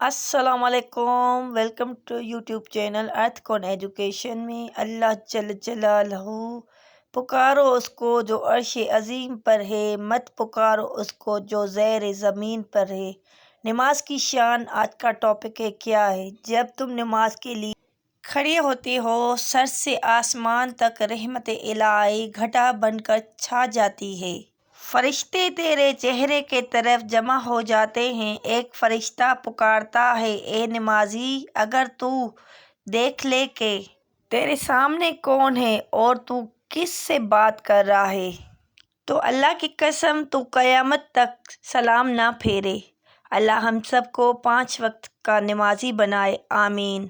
السلام علیکم، welcome to YouTube channel ارتھ کون ایجوکیشن میں۔ اللہ جل جلالہ پکارو اس کو جو عرش عظیم پر ہے، مت پکارو اس کو جو زیر زمین پر ہے۔ نماز کی شان آج کا ٹاپک ہے کیا ہے؟ جب تم نماز کے لیے کھڑے ہوتے ہو، سر سے آسمان تک رحمت الہی گھٹا بن کر چھا جاتی ہے۔ فرشتے تیرے چہرے کی طرف جمع ہو جاتے ہیں۔ ایک فرشتہ پکارتا ہے، اے نمازی، اگر تو دیکھ لے کہ تیرے سامنے کون ہے اور تو کس سے بات کر رہا ہے تو اللہ کی قسم تو قیامت تک سلام نہ پھیرے۔ اللہ ہم سب کو 5 وقت کا نمازی بنائے، آمین۔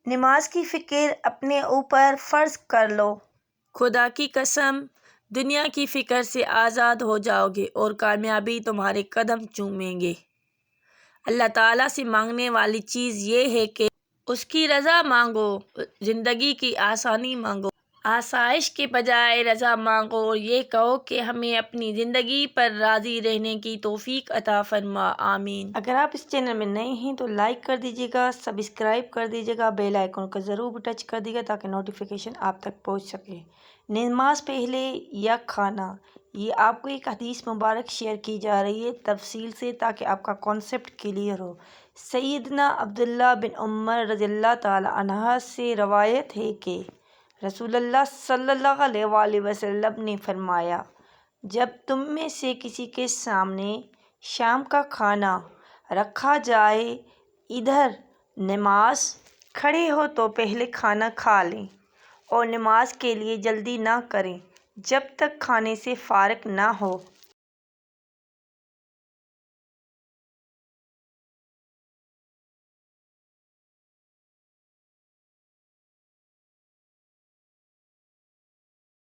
نماز کی فکر اپنے اوپر فرض کر لو۔ خدا کی قسم، دنیا کی فکر سے آزاد ہو جاؤ گے اور کامیابی تمہارے قدم چومیں گے۔ اللہ تعالیٰ سے مانگنے والی چیز یہ ہے کہ اس کی رضا مانگو، زندگی کی آسانی مانگو، آسائش کے بجائے رضا مانگو، اور یہ کہو کہ ہمیں اپنی زندگی پر راضی رہنے کی توفیق عطا فرما، آمین۔ اگر آپ اس چینل میں نئے ہیں تو لائک کر دیجیے گا، سبسکرائب کر دیجیے گا، بیل آئیکن کو ضرور ٹچ کر دیجیے گا تاکہ نوٹیفیکیشن آپ تک پہنچ سکے۔ نماز پہلے یا کھانا، یہ آپ کو ایک حدیث مبارک شیئر کی جا رہی ہے تفصیل سے تاکہ آپ کا کانسیپٹ کلیئر ہو۔ سیدنا عبداللہ بن عمر رضی اللہ تعالی عنہ سے روایت ہے کہ رسول اللہ صلی اللہ علیہ وآلہ وسلم نے فرمایا، جب تم میں سے کسی کے سامنے شام کا کھانا رکھا جائے، ادھر نماز کھڑے ہو تو پہلے کھانا کھا لیں اور نماز کے لیے جلدی نہ کریں جب تک کھانے سے فارغ نہ ہو۔